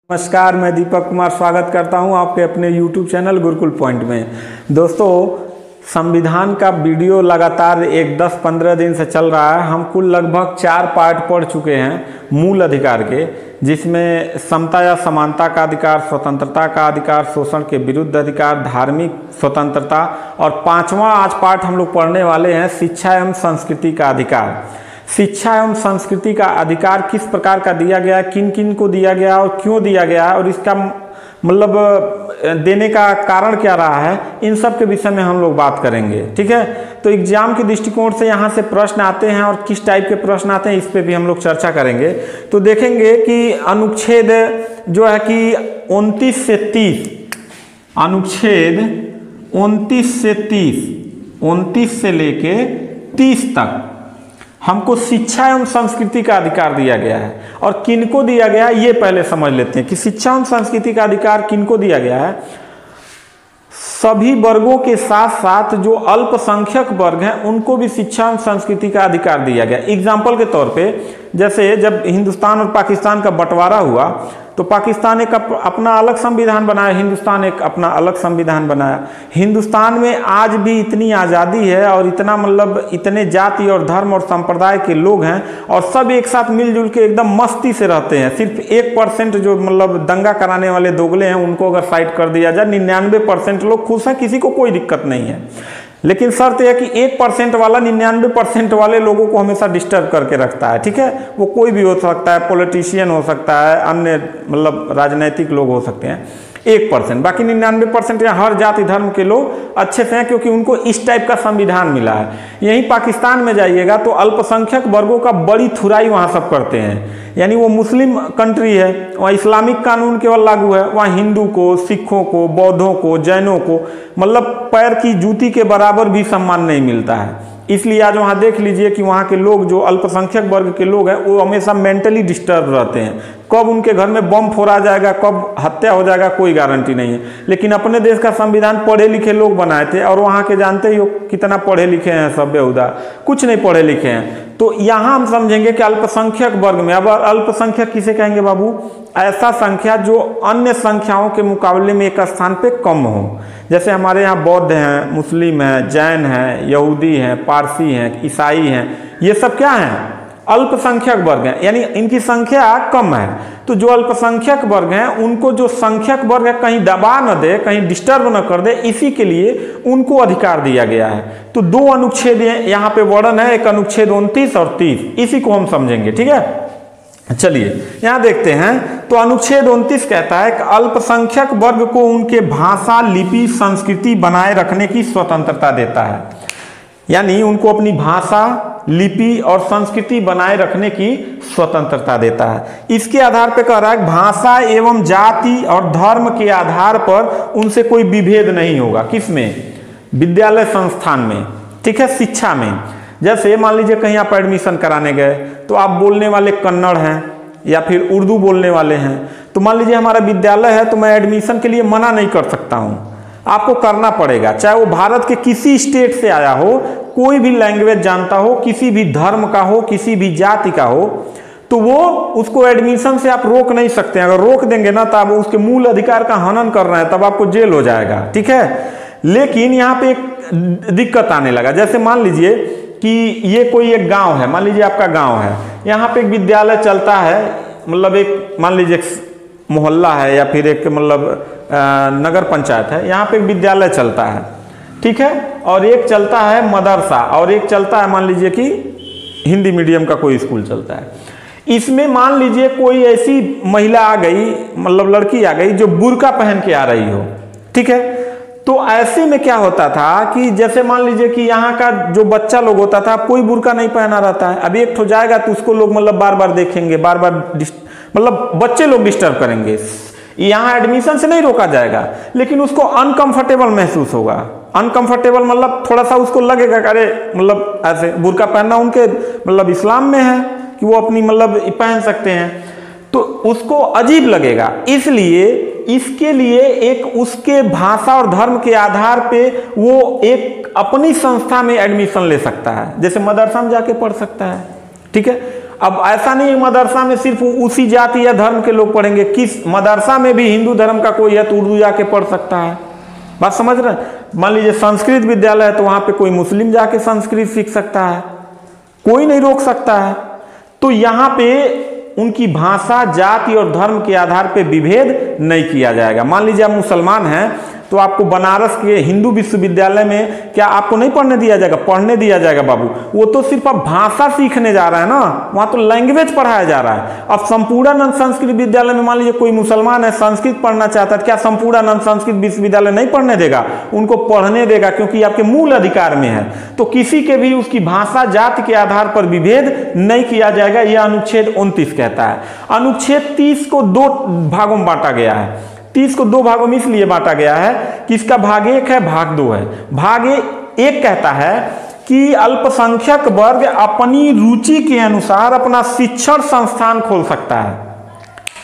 नमस्कार, मैं दीपक कुमार स्वागत करता हूं आपके अपने YouTube चैनल गुरुकुल पॉइंट में। दोस्तों, संविधान का वीडियो लगातार 10-15 दिन से चल रहा है। हम कुल लगभग 4 पार्ट पढ़ चुके हैं मूल अधिकार के, जिसमें समता या समानता का अधिकार, स्वतंत्रता का अधिकार, शोषण के विरुद्ध अधिकार, धार्मिक स्वतंत्रता और 5वां आज पार्ट हम लोग पढ़ने वाले हैं शिक्षा एवं संस्कृति का अधिकार। शिक्षा एवं संस्कृति का अधिकार किस प्रकार का दिया गया है, किन किन को दिया गया और क्यों दिया गया है, और इसका मतलब देने का कारण क्या रहा है, इन सब के विषय में हम लोग बात करेंगे। ठीक है, तो एग्जाम के दृष्टिकोण से यहाँ से प्रश्न आते हैं और किस टाइप के प्रश्न आते हैं इस पे भी हम लोग चर्चा करेंगे। तो देखेंगे कि अनुच्छेद जो है कि 29 से 30, अनुच्छेद 29 से लेके 30 तक हमको शिक्षा एवं संस्कृति का अधिकार दिया गया है। और किनको दिया गया है ये पहले समझ लेते हैं कि शिक्षा एवं संस्कृति का अधिकार किनको दिया गया है। सभी वर्गों के साथ साथ जो अल्पसंख्यक वर्ग हैं उनको भी शिक्षा एवं संस्कृति का अधिकार दिया गया। एग्जाम्पल के तौर पे, जैसे जब हिंदुस्तान और पाकिस्तान का बंटवारा हुआ तो पाकिस्तान एक अपना अलग संविधान बनाया, हिंदुस्तान एक अपना अलग संविधान बनाया। हिंदुस्तान में आज भी इतनी आज़ादी है और इतना मतलब इतने जाति और धर्म और संप्रदाय के लोग हैं और सब एक साथ मिलजुल के एकदम मस्ती से रहते हैं। सिर्फ 1% जो मतलब दंगा कराने वाले दोगले हैं उनको अगर साइड कर दिया जाए, 99% लोग खुश हैं, किसी को कोई दिक्कत नहीं है। लेकिन शर्त यह कि 1% वाला 99% वाले लोगों को हमेशा डिस्टर्ब करके रखता है। ठीक है, वो कोई भी हो सकता है, पॉलिटिशियन हो सकता है, अन्य मतलब राजनीतिक लोग हो सकते हैं। 1%, बाकी 99% या हर जाति धर्म के लोग अच्छे से हैं क्योंकि उनको इस टाइप का संविधान मिला है। यहीं पाकिस्तान में जाइएगा तो अल्पसंख्यक वर्गों का बड़ी थुराई वहाँ सब करते हैं। यानी वो मुस्लिम कंट्री है, वहाँ इस्लामिक कानून केवल लागू है, वहाँ हिंदू को, सिखों को, बौद्धों को, जैनों को मतलब पैर की जूती के बराबर भी सम्मान नहीं मिलता है। इसलिए आज वहाँ देख लीजिए कि वहाँ के लोग जो अल्पसंख्यक वर्ग के लोग हैं वो हमेशा मेंटली डिस्टर्ब रहते हैं। कब उनके घर में बम फोड़ा जाएगा, कब हत्या हो जाएगा, कोई गारंटी नहीं है। लेकिन अपने देश का संविधान पढ़े लिखे लोग बनाए थे और वहाँ के जानते ही हो कितना पढ़े लिखे हैं सब बेहुदा, कुछ नहीं पढ़े लिखे हैं। तो यहाँ हम समझेंगे कि अल्पसंख्यक वर्ग में, अब अल्पसंख्यक किसे कहेंगे बाबू? ऐसा संख्या जो अन्य संख्याओं के मुकाबले में एक स्थान पे कम हो। जैसे हमारे यहाँ बौद्ध हैं, मुस्लिम हैं, जैन हैं, यहूदी हैं, पारसी हैं, ईसाई हैं, ये सब क्या हैं? अल्पसंख्यक वर्ग हैं, यानी इनकी संख्या कम है। तो जो अल्पसंख्यक वर्ग हैं उनको जो संख्यक वर्ग है कहीं दबा न दे, कहीं डिस्टर्ब न कर दे, इसी के लिए उनको अधिकार दिया गया है। तो 2 अनुच्छेद यहाँ पे वर्णन है, एक अनुच्छेद 29 और 30, इसी को हम समझेंगे। ठीक है, चलिए यहाँ देखते हैं। तो अनुच्छेद 29 कहता है कि अल्पसंख्यक वर्ग को उनके भाषा, लिपि, संस्कृति बनाए रखने की स्वतंत्रता देता है। यानी उनको अपनी भाषा, लिपि और संस्कृति बनाए रखने की स्वतंत्रता देता है। इसके आधार पर कह रहा है कि भाषा एवं जाति और धर्म के आधार पर उनसे कोई विभेद नहीं होगा। किसमें? विद्यालय संस्थान में। ठीक है, शिक्षा में। जैसे मान लीजिए कहीं आप एडमिशन कराने गए तो आप बोलने वाले कन्नड़ हैं या फिर उर्दू बोलने वाले हैं, तो मान लीजिए हमारा विद्यालय है तो मैं एडमिशन के लिए मना नहीं कर सकता हूँ, आपको करना पड़ेगा। चाहे वो भारत के किसी स्टेट से आया हो, कोई भी लैंग्वेज जानता हो, किसी भी धर्म का हो, किसी भी जाति का हो, तो वो उसको एडमिशन से आप रोक नहीं सकते हैं। अगर रोक देंगे ना तो आप उसके मूल अधिकार का हनन कर रहे हैं, तब आपको जेल हो जाएगा। ठीक है, लेकिन यहाँ पे एक दिक्कत आने लगा। जैसे मान लीजिए कि ये कोई एक गांव है, मान लीजिए आपका गांव है, यहाँ पे एक विद्यालय चलता है, मतलब एक मान लीजिए एक मोहल्ला है या फिर एक मतलब नगर पंचायत है, यहाँ पे एक विद्यालय चलता है। ठीक है, और एक चलता है मदरसा और एक चलता है मान लीजिए कि हिंदी मीडियम का कोई स्कूल चलता है। इसमें मान लीजिए कोई ऐसी महिला आ गई, मतलब लड़की आ गई जो बुर्का पहन के आ रही हो। ठीक है, तो ऐसे में क्या होता था कि जैसे मान लीजिए कि यहाँ का जो बच्चा लोग होता था, कोई बुर्का नहीं पहना रहता है। अब एक ठो जाएगा तो उसको लोग मतलब बार बार देखेंगे, बार बार मतलब बच्चे लोग डिस्टर्ब करेंगे। यहाँ एडमिशन से नहीं रोका जाएगा, लेकिन उसको अनकंफर्टेबल महसूस होगा। अनकंफर्टेबल मतलब थोड़ा सा उसको लगेगा अरे मतलब ऐसे बुर्का पहनना उनके मतलब इस्लाम में है कि वो अपनी मतलब पहन सकते हैं, तो उसको अजीब लगेगा। इसलिए इसके लिए एक उसके भाषा और धर्म के आधार पे वो एक अपनी संस्था में एडमिशन ले सकता है, जैसे मदरसा में जाके पढ़ सकता है। ठीक है, अब ऐसा नहीं है मदरसा में सिर्फ उसी जाति या धर्म के लोग पढ़ेंगे, किस मदरसा में भी हिंदू धर्म का कोई है तो उर्दू जाके पढ़ सकता है। बात समझ रहे हैं? मान लीजिए संस्कृत विद्यालय है तो वहां पे कोई मुस्लिम जाके संस्कृत सीख सकता है, कोई नहीं रोक सकता है। तो यहाँ पे उनकी भाषा, जाति और धर्म के आधार पे विभेद नहीं किया जाएगा। मान लीजिए आप मुसलमान हैं तो आपको बनारस के हिंदू विश्वविद्यालय में क्या आपको नहीं पढ़ने दिया जाएगा? पढ़ने दिया जाएगा बाबू। वो तो सिर्फ आप भाषा सीखने जा रहा है ना, वहां तो लैंग्वेज पढ़ाया जा रहा है। अब संपूर्णानंद संस्कृत विद्यालय में मान लीजिए कोई मुसलमान है, संस्कृत पढ़ना चाहता है, क्या संपूर्णानंद संस्कृत विश्वविद्यालय नहीं पढ़ने देगा? उनको पढ़ने देगा, क्योंकि आपके मूल अधिकार में है। तो किसी के भी उसकी भाषा, जाति के आधार पर विभेद नहीं किया जाएगा, यह अनुच्छेद 29 कहता है। अनुच्छेद 30 को 2 भागों में बांटा गया है। 30 को 2 भागों में इसलिए बांटा गया है कि इसका भाग 1 है, भाग 2 है। भाग 1 कहता है कि अल्पसंख्यक वर्ग अपनी रुचि के अनुसार अपना शिक्षण संस्थान खोल सकता है,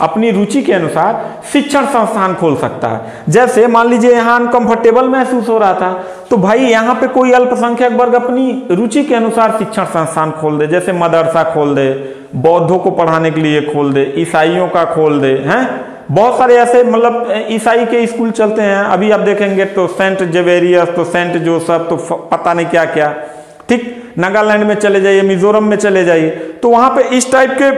अपनी रुचि के अनुसार शिक्षण संस्थान खोल सकता है। जैसे मान लीजिए यहाँ अनकंफर्टेबल महसूस हो रहा था तो भाई यहाँ पे कोई अल्पसंख्यक वर्ग अपनी रुचि के अनुसार शिक्षण संस्थान खोल दे, जैसे मदरसा खोल दे, बौद्धों को पढ़ाने के लिए खोल दे, ईसाइयों का खोल दे, हैं बहुत सारे ऐसे, मतलब ईसाई के स्कूल चलते हैं। अभी आप देखेंगे तो सेंट जेवेरियस, तो सेंट जोसेफ, तो पता नहीं क्या क्या, ठीक। नागालैंड में चले जाइए, मिजोरम में चले जाइए, तो वहां पे इस टाइप के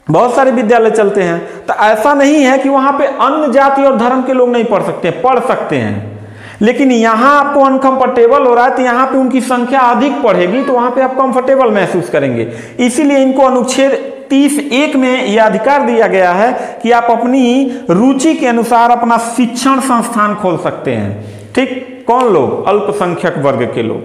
बहुत सारे विद्यालय चलते हैं। तो ऐसा नहीं है कि वहां पे अन्य जाति और धर्म के लोग नहीं पढ़ सकते, पढ़ सकते हैं। लेकिन यहाँ आपको अनकंफर्टेबल हो रहा है तो यहाँ पे उनकी संख्या अधिक पढ़ेगी, तो वहां पे आप कंफर्टेबल महसूस करेंगे। इसीलिए इनको अनुच्छेद 30(1) में यह अधिकार दिया गया है कि आप अपनी रुचि के अनुसार अपना शिक्षण संस्थान खोल सकते हैं, ठीक। कौन लोग? अल्पसंख्यक वर्ग के लोग।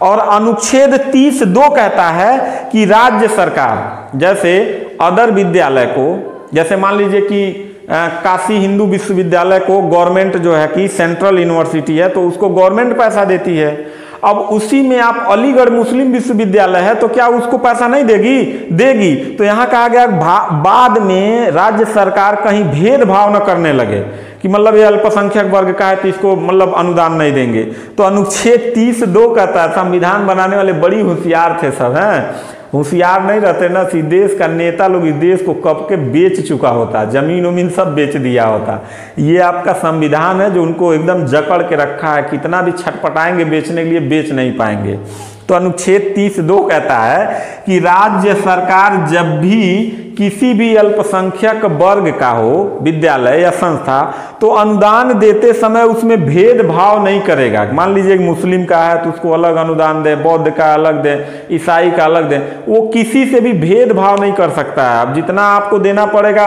और अनुच्छेद 30(2) कहता है कि राज्य सरकार, जैसे अदर विद्यालय को, जैसे मान लीजिए कि काशी हिंदू विश्वविद्यालय को गवर्नमेंट जो है कि सेंट्रल यूनिवर्सिटी है तो उसको गवर्नमेंट पैसा देती है। अब उसी में आप अलीगढ़ मुस्लिम विश्वविद्यालय है तो क्या उसको पैसा नहीं देगी? देगी। तो यहाँ कहा गया बाद में राज्य सरकार कहीं भेदभाव न करने लगे कि मतलब ये अल्पसंख्यक वर्ग का है तो इसको मतलब अनुदान नहीं देंगे। तो अनुच्छेद 30(2) कहता है, संविधान बनाने वाले बड़ी होशियार थे सब, हैं होशियार नहीं रहते ना, इस देश का नेता लोग इस देश को कब के बेच चुका होता, जमीन उमीन सब बेच दिया होता। ये आपका संविधान है जो उनको एकदम जकड़ के रखा है, कितना भी छटपटाएंगे बेचने के लिए बेच नहीं पाएंगे। तो अनुच्छेद 30(2) कहता है कि राज्य सरकार जब भी किसी भी अल्पसंख्यक वर्ग का हो विद्यालय या संस्था तो अनुदान देते समय उसमें भेदभाव नहीं करेगा। मान लीजिए एक मुस्लिम का है तो उसको अलग अनुदान दे, बौद्ध का अलग दे, ईसाई का अलग दे, वो किसी से भी भेदभाव नहीं कर सकता है। अब जितना आपको देना पड़ेगा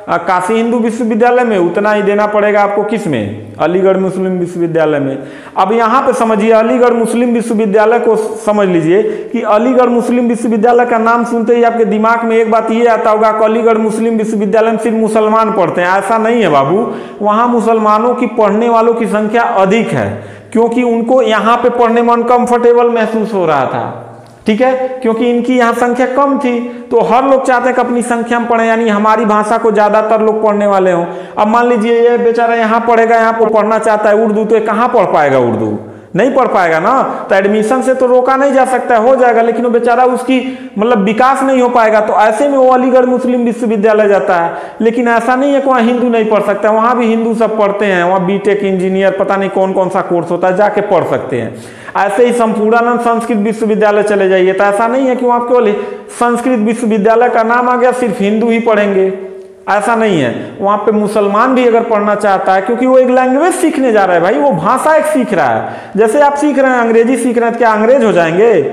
काशी हिंदू विश्वविद्यालय में उतना ही देना पड़ेगा आपको किस में? अलीगढ़ मुस्लिम विश्वविद्यालय में। अब यहाँ पे समझिए अलीगढ़ मुस्लिम विश्वविद्यालय को समझ लीजिए कि अलीगढ़ मुस्लिम विश्वविद्यालय का नाम सुनते ही आपके दिमाग में एक बात ये आता होगा कि अलीगढ़ मुस्लिम विश्वविद्यालय में सिर्फ मुसलमान पढ़ते हैं। ऐसा नहीं है बाबू, वहाँ मुसलमानों की पढ़ने वालों की संख्या अधिक है, क्योंकि उनको यहाँ पे पढ़ने में अनकंफर्टेबल महसूस हो रहा था, ठीक है, क्योंकि इनकी यहाँ संख्या कम थी। तो हर लोग चाहते हैं कि अपनी संख्या में पढ़े, यानी हमारी भाषा को ज्यादातर लोग पढ़ने वाले हों। अब मान लीजिए ये बेचारा यहाँ पढ़ेगा, यहाँ पर पढ़ना चाहता है उर्दू, तो ये कहाँ पढ़ पाएगा? उर्दू नहीं पढ़ पाएगा ना। तो एडमिशन से तो रोका नहीं जा सकता है, हो जाएगा, लेकिन वो बेचारा उसकी मतलब विकास नहीं हो पाएगा। तो ऐसे में वो अलीगढ़ मुस्लिम विश्वविद्यालय जाता है। लेकिन ऐसा नहीं है कि वहाँ हिंदू नहीं पढ़ सकता, वहाँ भी हिंदू सब पढ़ते हैं, वहाँ बीटेक इंजीनियर पता नहीं कौन कौन सा कोर्स होता है, जाके पढ़ सकते हैं। ऐसे ही संपूर्णानंद संस्कृत विश्वविद्यालय चले जाइए तो ऐसा नहीं है कि वहाँ केवल संस्कृत विश्वविद्यालय का नाम आ गया सिर्फ हिंदू ही पढ़ेंगे, ऐसा नहीं है। वहाँ पे मुसलमान भी अगर पढ़ना चाहता है, क्योंकि वो एक लैंग्वेज सीखने जा रहा है भाई, वो भाषा एक सीख रहा है। जैसे आप सीख रहे हैं अंग्रेजी सीख रहे हैं तो क्या अंग्रेज हो जाएंगे?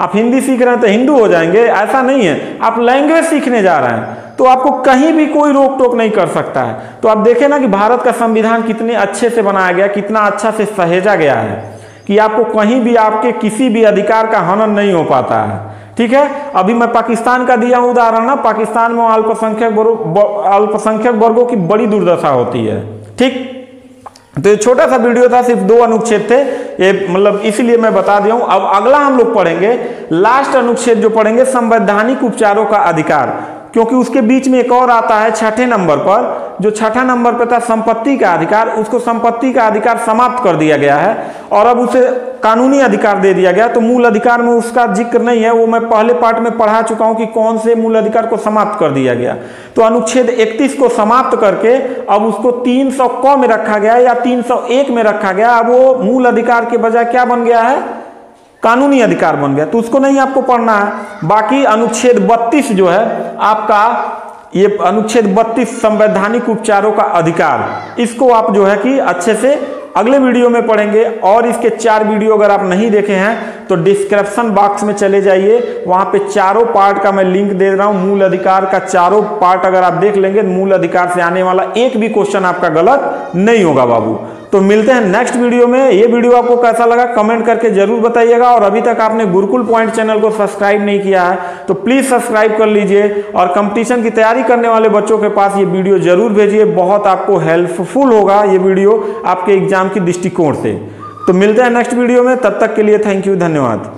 आप हिंदी सीख रहे हैं तो हिंदू हो जाएंगे? ऐसा नहीं है, आप लैंग्वेज सीखने जा रहे हैं, तो आपको कहीं भी कोई रोक टोक नहीं कर सकता है। तो आप देखें ना कि भारत का संविधान कितने अच्छे से बनाया गया, कितना अच्छा से सहेजा गया है कि आपको कहीं भी आपके किसी भी अधिकार का हनन नहीं हो पाता है, ठीक है। अभी मैं पाकिस्तान का दिया हूं उदाहरण ना, पाकिस्तान में अल्पसंख्यक वर्गों की बड़ी दुर्दशा होती है, ठीक। तो ये छोटा सा वीडियो था, सिर्फ 2 अनुच्छेद थे ये, मतलब इसीलिए मैं बता दिया हूं। अब अगला हम लोग पढ़ेंगे, लास्ट अनुच्छेद जो पढ़ेंगे, संवैधानिक उपचारों का अधिकार। क्योंकि उसके बीच में एक और आता है छठे नंबर पर, जो छठा नंबर पर था संपत्ति का अधिकार, उसको संपत्ति का अधिकार समाप्त कर दिया गया है और अब उसे कानूनी अधिकार दे दिया गया। तो मूल अधिकार में उसका जिक्र नहीं है, वो मैं पहले पार्ट में पढ़ा चुका हूं कि कौन से मूल अधिकार को समाप्त कर दिया गया। तो अनुच्छेद 31 को समाप्त करके अब उसको 300 क में रखा गया या 301 में रखा गया। अब वो मूल अधिकार के बजाय क्या बन गया है, कानूनी अधिकार बन गया। तो उसको नहीं आपको पढ़ना है। बाकी अनुच्छेद 32 जो है आपका, ये अनुच्छेद 32 संवैधानिक उपचारों का अधिकार, इसको आप जो है कि अच्छे से अगले वीडियो में पढ़ेंगे। और इसके 4 वीडियो अगर आप नहीं देखे हैं तो डिस्क्रिप्शन बॉक्स में चले जाइए, वहां पे चारों पार्ट का मैं लिंक दे रहा हूं। मूल अधिकार का चारों पार्ट अगर आप देख लेंगे, मूल अधिकार से आने वाला एक भी क्वेश्चन आपका गलत नहीं होगा बाबू। तो मिलते हैं नेक्स्ट वीडियो में। ये वीडियो आपको कैसा लगा कमेंट करके जरूर बताइएगा। और अभी तक आपने गुरुकुल पॉइंट चैनल को सब्सक्राइब नहीं किया है तो प्लीज सब्सक्राइब कर लीजिए और कंपटीशन की तैयारी करने वाले बच्चों के पास ये वीडियो जरूर भेजिए। बहुत आपको हेल्पफुल होगा ये वीडियो आपके एग्जाम की दृष्टिकोण से। तो मिलते हैं नेक्स्ट वीडियो में, तब तक के लिए थैंक यू, धन्यवाद।